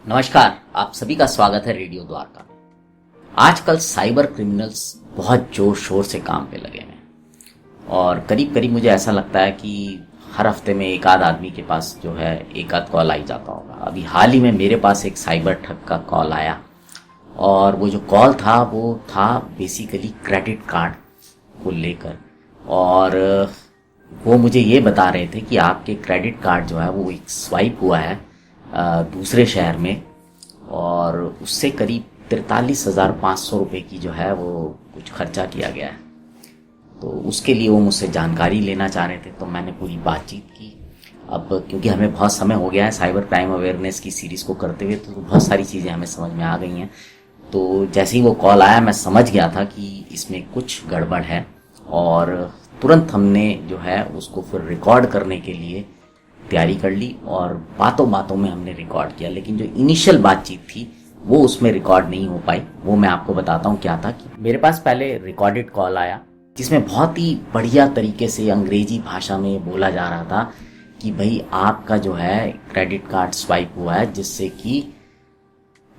नमस्कार, आप सभी का स्वागत है रेडियो द्वारका में। आजकल साइबर क्रिमिनल्स बहुत जोर शोर से काम पे लगे हैं और करीब करीब मुझे ऐसा लगता है कि हर हफ्ते में एक आध आदमी के पास जो है एक आध कॉल आई जाता होगा। अभी हाल ही में मेरे पास एक साइबर ठग का कॉल आया और वो जो कॉल था वो था बेसिकली क्रेडिट कार्ड को लेकर। और वो मुझे ये बता रहे थे कि आपके क्रेडिट कार्ड जो है वो एक स्वाइप हुआ है दूसरे शहर में और उससे करीब 43,500 रुपये की जो है वो कुछ खर्चा किया गया है। तो उसके लिए वो मुझसे जानकारी लेना चाह रहे थे, तो मैंने पूरी बातचीत की। अब क्योंकि हमें बहुत समय हो गया है साइबर क्राइम अवेयरनेस की सीरीज़ को करते हुए, तो बहुत सारी चीज़ें हमें समझ में आ गई हैं। तो जैसे ही वो कॉल आया मैं समझ गया था कि इसमें कुछ गड़बड़ है और तुरंत हमने जो है उसको फिर रिकॉर्ड करने के लिए तैयारी कर ली और बातों बातों में हमने रिकॉर्ड किया। लेकिन जो इनिशियल बातचीत थी वो उसमें रिकॉर्ड नहीं हो पाई। वो मैं आपको बताता हूँ क्या था कि मेरे पास पहले रिकॉर्डेड कॉल आया जिसमें बहुत ही बढ़िया तरीके से अंग्रेजी भाषा में बोला जा रहा था कि भाई आपका जो है क्रेडिट कार्ड स्वाइप हुआ है जिससे कि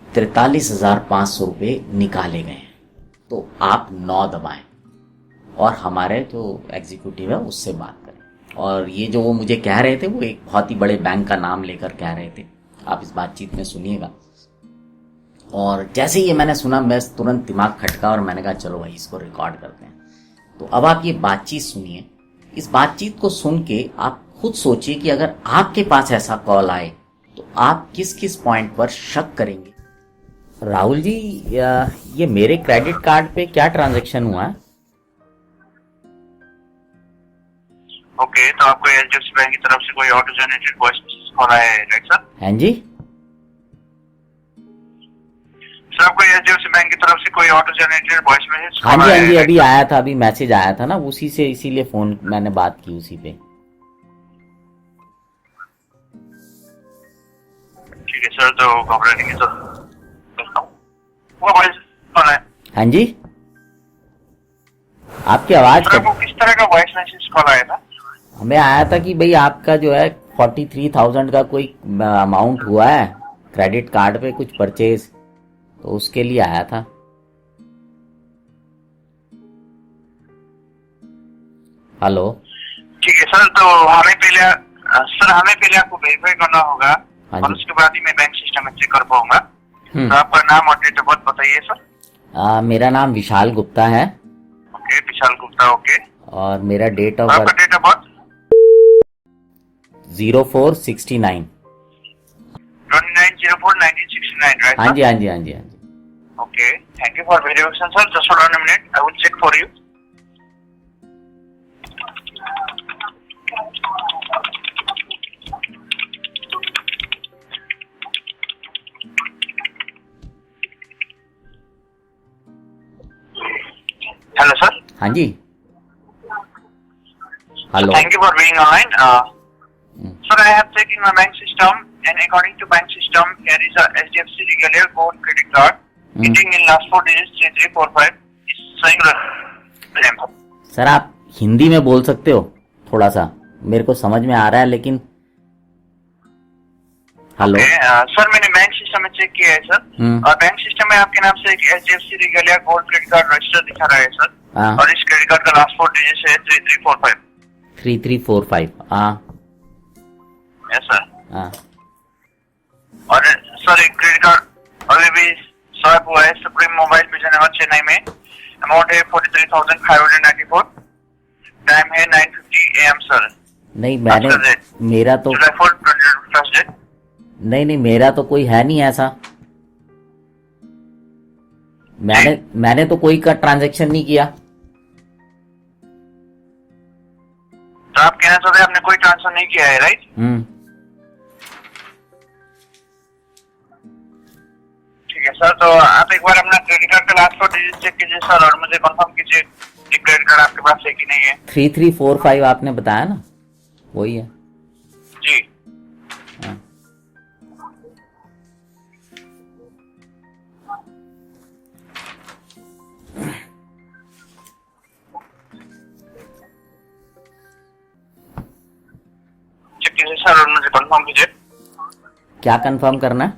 43,500 रुपये निकाले गए हैं, तो आप 9 दबाएं और हमारे जो एग्जीक्यूटिव है उससे बात करें। और ये जो वो मुझे कह रहे थे वो एक बहुत ही बड़े बैंक का नाम लेकर कह रहे थे। आप इस बातचीत में सुनिएगा। और जैसे ही ये मैंने सुना मैं तुरंत दिमाग खटका और मैंने कहा चलो भाई इसको रिकॉर्ड करते हैं। तो अब आप ये बातचीत सुनिए। इस बातचीत को सुन के आप खुद सोचिए कि अगर आपके पास ऐसा कॉल आए तो आप किस किस पॉइंट पर शक करेंगे। राहुल जी, ये मेरे क्रेडिट कार्ड पे क्या ट्रांजैक्शन हुआ है? ओके, तो आपको एचडीएफसी बैंक की तरफ से कोई auto generated voice message call आया है, राइट सर? हाँ जी सर, आपको एचडीएफसी बैंक की तरफ से कोई ऑटो जनरेटेड वॉइस मैसेज हाँ जी हाँ जी, अभी आया था, अभी मैसेज आया था ना उसी से, इसीलिए फोन मैंने बात की उसी पे। ठीक है सर, तो घबराने की जरूरत वो वॉइस कॉल है। हाँ जी, आपकी आवाज सर, आपको किस तरह का वॉइस मैसेज कॉल आया था? हमें आया था कि भाई आपका जो है 43,000 का कोई अमाउंट हुआ है क्रेडिट कार्ड पे कुछ परचेज, तो उसके लिए आया था। हेलो। ठीक है सर, तो हमें पहले आपको वेरीफाई करना होगा और उसके बाद ही मैं बैंक सिस्टम में चेक कर पाऊंगा। तो आपका नाम और डेट ऑफ बर्थ बताइए सर। मेरा नाम विशाल गुप्ता है। ओके, विशाल गुप्ता। ओके, और मेरा डेट ऑफ आपका birth date of birth 0469। 29/04/1969, right? हाँ जी हाँ जी हाँ जी हाँ जी। Okay, thank you for verification, sir. Just hold on a minute. I will check for you. Hello, sir. हाँ जी। Hello. Thank you for being online. Sir, I have checked in my bank system, and according to bank system, here is a HDFC Regular Gold Credit Card. Hitting in last 4 digits 3345 is showing the. Sir आप हिंदी में बोल सकते हो थोड़ा सा, मेरे को समझ में आ रहा है लेकिन। हेलो। सर, मैंने बैंक सिस्टम में चेक किया है सर, और बैंक सिस्टम में आपके नाम से एक HDFC Regular Gold Credit Card register दिखा रहा है सर। और इस क्रेडिट कार्ड का लास्ट 4 डिजिट है 3345। 3345। हाँ यस सर। हाँ। और सर, एक क्रेडिट कार्ड अभी भी स्वाइप हुआ है सुप्रीम मोबाइल विजयनगर चेन्नई में। अमाउंट है 43,594। टाइम है 9:50 AM सर। नहीं मेरा तो जुलाई 4, 2020 नहीं मेरा तो कोई है नहीं ऐसा। मैंने तो कोई का ट्रांजैक्शन नहीं किया। तो आप कहना चाहते हैं आपने कोई ट्रांसफर नहीं किया है, राइट? ठीक है सर, तो आप एक बार अपना क्रेडिट कार्ड का लास्ट 4 डिजिट चेक कीजिए सर, और मुझे कंफर्म कीजिए कि क्रेडिट कार्ड आपके पास है कि नहीं है। 3345 आपने बताया ना, वही है जी। हाँ। चेक कीजिए सर और मुझे कंफर्म कीजिए। क्या कंफर्म करना है?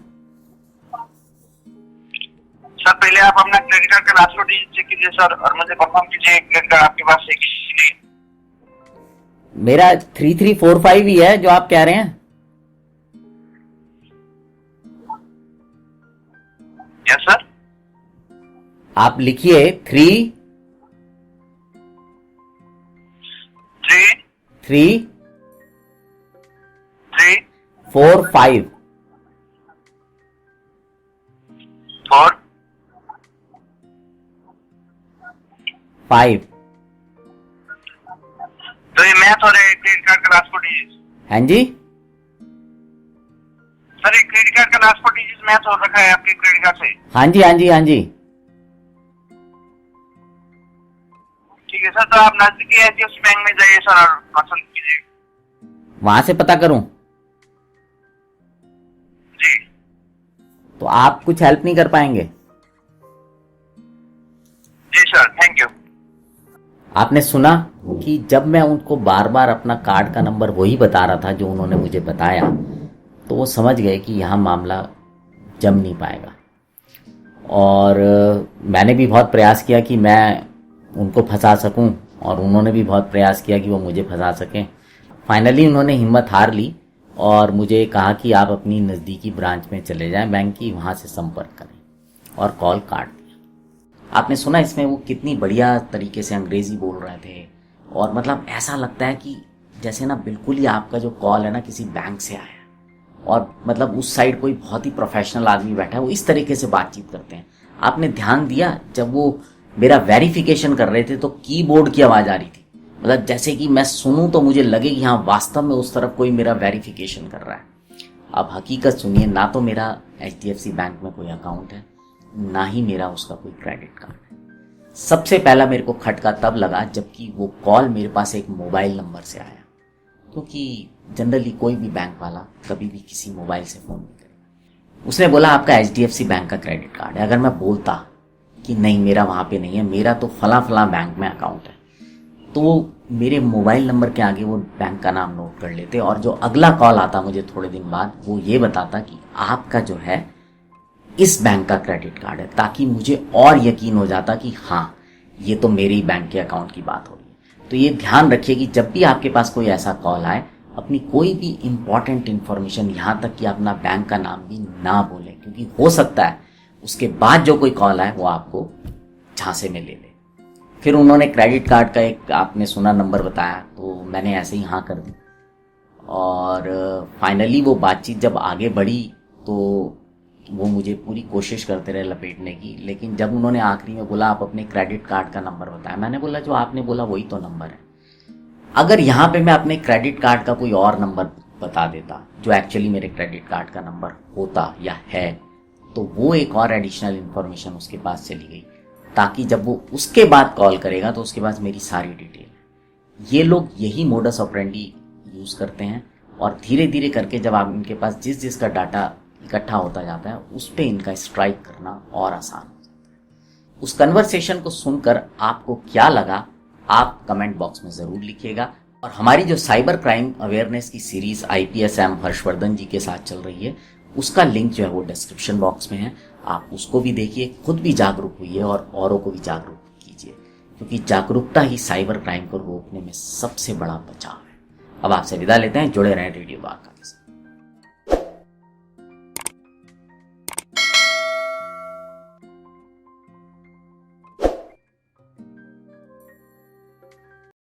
सर पहले आप अपना क्रेडिट कार्ड का लास्ट 4 डिजिट चेक कीजिए सर, और मुझे कंफर्म कीजिए क्रेडिट कार्ड आपके पास है कि नहीं। मेरा 3345 ही है जो आप कह रहे हैं। Yes sir. आप लिखिए 3 4 5 4 5। तो ये मैथ और क्रेडिट कार्ड का लास्ट 4 डिजिट। हाँ जी, सर ये क्रेडिट कार्ड का लास्ट 4 डिजिट मैथ हो रखा है आपके क्रेडिट कार्ड से। हाँ जी, हाँ जी, हाँ जी। ठीक है सर, तो आप नजदीकी एचडीएफसी बैंक में जाइए सर और कंसल्ट कीजिए। वहां से पता करूं? जी। तो आप कुछ हेल्प नहीं कर पाएंगे? जी सर, थैंक यू। आपने सुना कि जब मैं उनको बार बार अपना कार्ड का नंबर वही बता रहा था जो उन्होंने मुझे बताया, तो वो समझ गए कि यहाँ मामला जम नहीं पाएगा। और मैंने भी बहुत प्रयास किया कि मैं उनको फंसा सकूं, और उन्होंने भी बहुत प्रयास किया कि वो मुझे फंसा सकें। फाइनली उन्होंने हिम्मत हार ली और मुझे कहा कि आप अपनी नज़दीकी ब्रांच में चले जाएं बैंक की, वहाँ से संपर्क करें, और कॉल काट दिया। आपने सुना इसमें वो कितनी बढ़िया तरीके से अंग्रेज़ी बोल रहे थे, और मतलब ऐसा लगता है कि जैसे ना बिल्कुल ही आपका जो कॉल है ना किसी बैंक से आया, और मतलब उस साइड कोई बहुत ही प्रोफेशनल आदमी बैठा है, वो इस तरीके से बातचीत करते हैं। आपने ध्यान दिया जब वो मेरा वेरिफिकेशन कर रहे थे तो कीबोर्ड की आवाज़ आ रही थी, मतलब जैसे कि मैं सुनूं तो मुझे लगे कि हाँ वास्तव में उस तरफ कोई मेरा वेरिफिकेशन कर रहा है। अब हकीकत सुनिए, ना तो मेरा एचडीएफसी बैंक में कोई अकाउंट है, ना ही मेरा उसका कोई क्रेडिट कार्ड है। सबसे पहला मेरे को खटका तब लगा जबकि वो कॉल मेरे पास एक मोबाइल नंबर से आया, क्योंकि जनरली कोई भी बैंक वाला कभी भी किसी मोबाइल से फ़ोन नहीं करेगा। उसने बोला आपका एचडीएफसी बैंक का क्रेडिट कार्ड है। अगर मैं बोलता कि नहीं मेरा वहाँ पे नहीं है, मेरा तो फला फला बैंक में अकाउंट है, तो वो मेरे मोबाइल नंबर के आगे वो बैंक का नाम नोट कर लेते, और जो अगला कॉल आता मुझे थोड़े दिन बाद वो ये बताता कि आपका जो है इस बैंक का क्रेडिट कार्ड है, ताकि मुझे और यकीन हो जाता कि हाँ ये तो मेरे बैंक के अकाउंट की बात हो रही है। तो ये ध्यान रखिए कि जब भी आपके पास कोई ऐसा कॉल आए, अपनी कोई भी इंपॉर्टेंट इन्फॉर्मेशन, यहाँ तक कि अपना बैंक का नाम भी ना बोलें, क्योंकि हो सकता है उसके बाद जो कोई कॉल आए वो आपको झांसे में ले ले। फिर उन्होंने क्रेडिट कार्ड का एक आपने सुना नंबर बताया, तो मैंने ऐसे ही हाँ कर दी, और फाइनली वो बातचीत जब आगे बढ़ी तो वो मुझे पूरी कोशिश करते रहे लपेटने की, लेकिन जब उन्होंने आखिरी में बोला आप अपने क्रेडिट कार्ड का नंबर बताएं, मैंने बोला जो आपने बोला वही तो नंबर है। अगर यहाँ पे मैं अपने क्रेडिट कार्ड का कोई और नंबर बता देता जो एक्चुअली मेरे क्रेडिट कार्ड का नंबर होता या है, तो वो एक और एडिशनल इन्फॉर्मेशन उसके पास चली गई, ताकि जब वो उसके बाद कॉल करेगा तो उसके पास मेरी सारी डिटेल है। ये लोग यही मोडस ऑपरेंडी यूज़ करते हैं, और धीरे धीरे करके जब आप इनके पास जिस जिसका डाटा इकट्ठा होता जाता है उस पर इनका स्ट्राइक करना और आसान हो जाता है। उस कन्वर्सेशन को सुनकर आपको क्या लगा आप कमेंट बॉक्स में ज़रूर लिखिएगा। और हमारी जो साइबर क्राइम अवेयरनेस की सीरीज़ IPS हर्षवर्धन जी के साथ चल रही है, उसका लिंक जो है वो डिस्क्रिप्शन बॉक्स में है, आप उसको भी देखिए, खुद भी जागरूक हुइए और औरों को भी जागरूक कीजिए, क्योंकि जागरूकता ही साइबर क्राइम को रोकने में सबसे बड़ा बचाव है। अब आपसे विदा लेते हैं, जुड़े रहें रेडियो द्वारका।